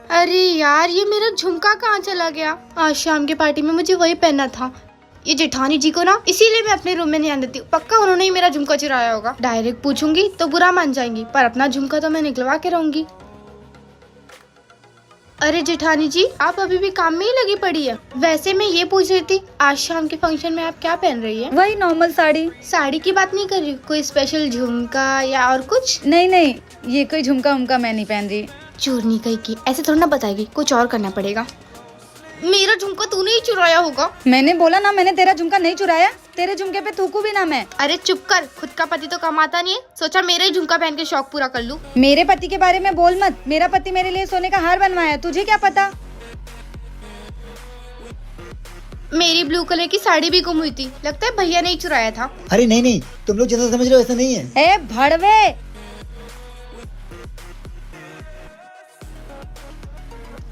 अरे यार, ये मेरा झुमका कहाँ चला गया? आज शाम की पार्टी में मुझे वही पहनना था। ये जेठानी जी को ना इसीलिए मैं अपने रूम में नहीं आने देती हूँ। पक्का उन्होंने ही मेरा झुमका चुराया होगा। डायरेक्ट पूछूंगी तो बुरा मान जाएंगी, पर अपना झुमका तो मैं निकलवा के रहूंगी। अरे जेठानी जी, आप अभी भी काम में ही लगी पड़ी है। वैसे मैं ये पूछ रही थी, आज शाम के फंक्शन में आप क्या पहन रही है? वही नॉर्मल साड़ी। साड़ी की बात नहीं कर रही, कोई स्पेशल झुमका या और कुछ? नहीं, ये कोई झुमका उमका मैं नहीं पहन रही। चोरनी कहीं की ऐसे थोड़ा ना बताएगी, कुछ और करना पड़ेगा। मेरा झुमका तूने ही चुराया होगा। मैंने बोला ना, मैंने तेरा झुमका नहीं चुराया। तेरे झुमके पे थूकू भी ना मैं। अरे चुप कर, खुद का पति तो कमाता नहीं है, सोचा मेरा ही झुमका पहन के शौक पूरा कर लूं। मेरे पति के बारे में बोल मत। मेरा पति मेरे लिए सोने का हार बनवाया, तुझे क्या पता? मेरी ब्लू कलर की साड़ी भी गुम हुई थी, लगता है भैया ने ही चुराया था। अरे नहीं, तुम लोग जैसा समझ रहे हो ऐसा नहीं है। ए भड़वे,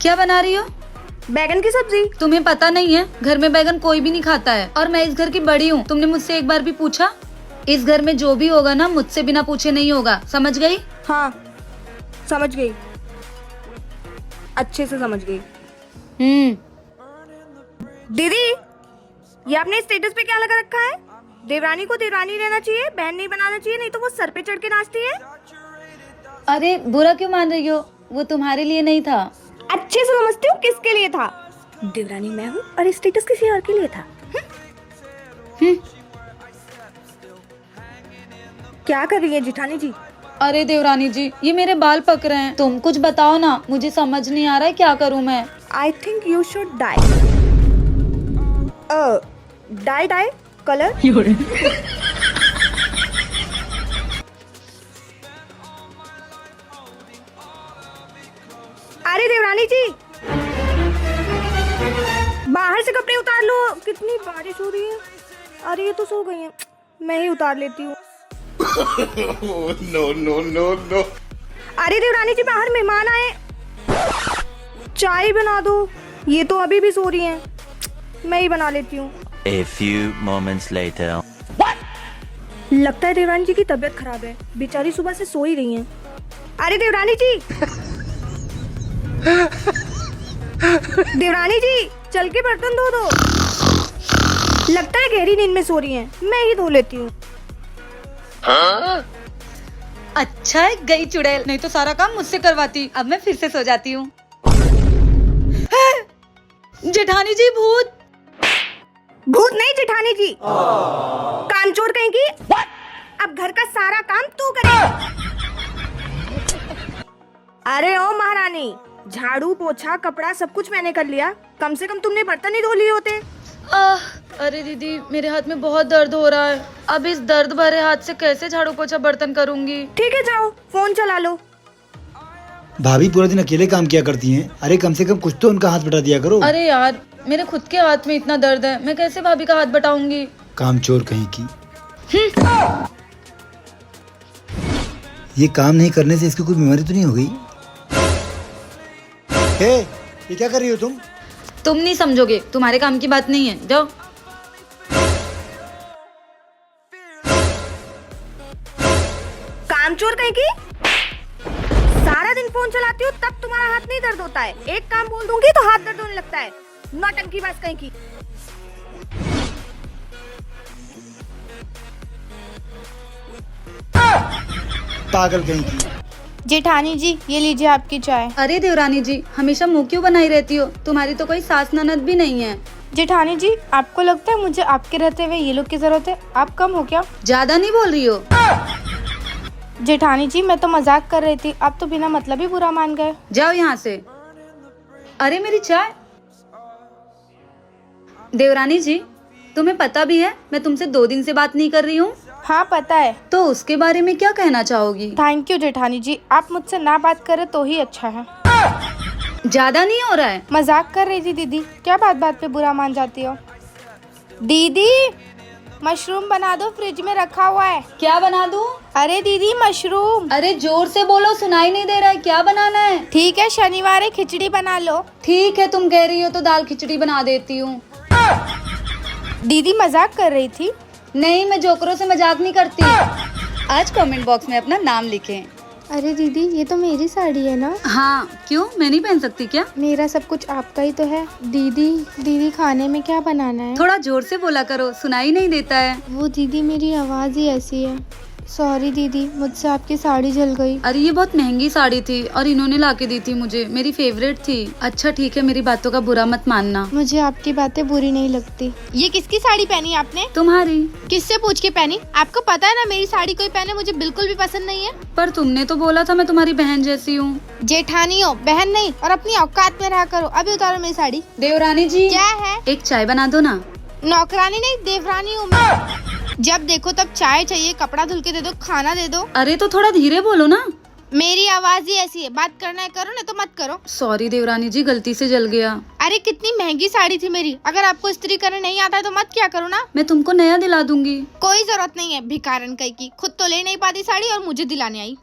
क्या बना रही हो? बैगन की सब्जी। तुम्हें पता नहीं है, घर में बैगन कोई भी नहीं खाता है, और मैं इस घर की बड़ी हूँ। तुमने मुझसे एक बार भी पूछा? इस घर में जो भी होगा ना, मुझसे बिना पूछे नहीं होगा, समझ गई? हाँ समझ गई, अच्छे से समझ गई। दीदी, ये आपने स्टेटस पे क्या लगा रखा है? देवरानी को देवरानी रहना चाहिए, बहन नहीं बनाना चाहिए, नहीं तो वो सर पे चढ़ के नाचती है। अरे बुरा क्यों मान रही हो? वो तुम्हारे लिए नहीं था। अच्छे से समझती हूँ किसके लिए था। देवरानी मैं हूँ और स्टेटस किसी और के लिए था। क्या कर रही है जेठानी जी? अरे देवरानी जी, ये मेरे बाल पक रहे हैं, तुम कुछ बताओ ना, मुझे समझ नहीं आ रहा है क्या करूँ मैं। I think you should die. Dye colour. अरे देवरानी जी, बाहर से कपड़े उतार लो, कितनी बारिश हो रही है। अरे ये तो सो गई हैं, मैं ही उतार लेती हूँ। नो। अरे देवरानी जी, बाहर मेहमान आए, चाय बना दो। ये तो अभी भी सो रही हैं, मैं ही बना लेती हूँ। A few moments later. लगता है देवरानी जी की तबीयत खराब है, बेचारी सुबह से सो ही रही हैं। अरे देवरानी जी, देवरानी जी, चल के बर्तन धो दो। लगता है गहरी नींद में सो रही हैं, मैं ही धो लेती हूँ। अच्छा है गई चुड़ैल, नहीं तो सारा काम मुझसे करवाती। अब मैं फिर से सो जाती हूँ। जेठानी जी, भूत। भूत नहीं जेठानी जी, कामचोर कहीं की। अब घर का सारा काम तू करे। अरे ओ महारानी, झाड़ू पोछा कपड़ा सब कुछ मैंने कर लिया, कम से कम तुमने बर्तन ही धो लिए होते। अरे दीदी, मेरे हाथ में बहुत दर्द हो रहा है। अब इस दर्द भरे हाथ से कैसे झाड़ू पोछा बर्तन करूंगी? ठीक है, जाओ फोन चला लो। भाभी पूरा दिन अकेले काम किया करती हैं। अरे कम से कम कुछ तो उनका हाथ बटा दिया करो। अरे यार, मेरे खुद के हाथ में इतना दर्द है, मैं कैसे भाभी का हाथ बटाऊंगी? कामचोर कहीं की। ये काम नहीं करने से इसकी कोई बीमारी तो नहीं हो गई? ये क्या कर रही हो तुम? तुम नहीं समझोगे, तुम्हारे काम की बात नहीं है, जाओ। कामचोर कहीं की, सारा दिन फोन चलाती हो तब तुम्हारा हाथ नहीं दर्द होता है, एक काम बोल दूंगी तो हाथ दर्द होने लगता है। नौटंकी बात कहीं की। पागल कहीं की। जेठानी जी, ये लीजिए आपकी चाय। अरे देवरानी जी, हमेशा मुंह क्यों बनाई रहती हो? तुम्हारी तो कोई सास ननद भी नहीं है। जेठानी जी, आपको लगता है मुझे आपके रहते हुए ये लोग की जरूरत है? आप कम हो क्या? ज्यादा नहीं बोल रही हो? जेठानी जी, मैं तो मजाक कर रही थी, आप तो बिना मतलब ही बुरा मान गए। जाओ यहाँ से। अरे मेरी चाय। देवरानी जी, तुम्हें पता भी है मैं तुमसे 2 दिन से बात नहीं कर रही हूँ। हाँ पता है। तो उसके बारे में क्या कहना चाहोगी? थैंक यू जेठानी जी, आप मुझसे ना बात करें तो ही अच्छा है। ज्यादा नहीं हो रहा है? मजाक कर रही थी दीदी, क्या बात बात पे बुरा मान जाती हो? दीदी, मशरूम बना दो, फ्रिज में रखा हुआ है। क्या बना दूं? अरे दीदी, मशरूम। अरे जोर से बोलो, सुनाई नहीं दे रहा है। क्या बनाना है? ठीक है, शनिवार है, खिचड़ी बना लो। ठीक है, तुम कह रही हो तो दाल खिचड़ी बना देती हूँ। दीदी मजाक कर रही थी। नहीं, मैं जोकरों से मजाक नहीं करती। आज कमेंट बॉक्स में अपना नाम लिखें। अरे दीदी, ये तो मेरी साड़ी है ना? हाँ क्यों, मैं नहीं पहन सकती क्या? मेरा सब कुछ आपका ही तो है। दीदी दीदी खाने में क्या बनाना है? थोड़ा जोर से बोला करो, सुनाई नहीं देता है। वो दीदी मेरी आवाज ही ऐसी है। सॉरी दीदी, मुझसे आपकी साड़ी जल गई। अरे ये बहुत महंगी साड़ी थी और इन्होंने लाके दी थी मुझे, मेरी फेवरेट थी। अच्छा ठीक है, मेरी बातों का बुरा मत मानना। मुझे आपकी बातें बुरी नहीं लगती। ये किसकी साड़ी पहनी आपने? तुम्हारी। किससे पूछ के पहनी? आपको पता है ना मेरी साड़ी कोई पहने मुझे बिल्कुल भी पसंद नहीं है। पर तुमने तो बोला था मैं तुम्हारी बहन जैसी हूँ। जेठानी हो, बहन नहीं। और अपनी औकात में रहा करो। अभी उतारो मेरी साड़ी। देवरानी जी, क्या है? एक चाय बना दो ना। नौकरानी नहीं, देवरानी हूँ मैं। जब देखो तब चाय चाहिए, कपड़ा धुल के दे दो, खाना दे दो। अरे तो थोड़ा धीरे बोलो ना। मेरी आवाज ही ऐसी है, बात करना है करो, नहीं तो मत करो। सॉरी देवरानी जी, गलती से जल गया। अरे कितनी महंगी साड़ी थी मेरी। अगर आपको इस्त्री करने नहीं आता है तो मत क्या करो ना। मैं तुमको नया दिला दूंगी। कोई जरूरत नहीं है, भिखारन कहीं की। खुद तो ले नहीं पाती साड़ी और मुझे दिलाने आई।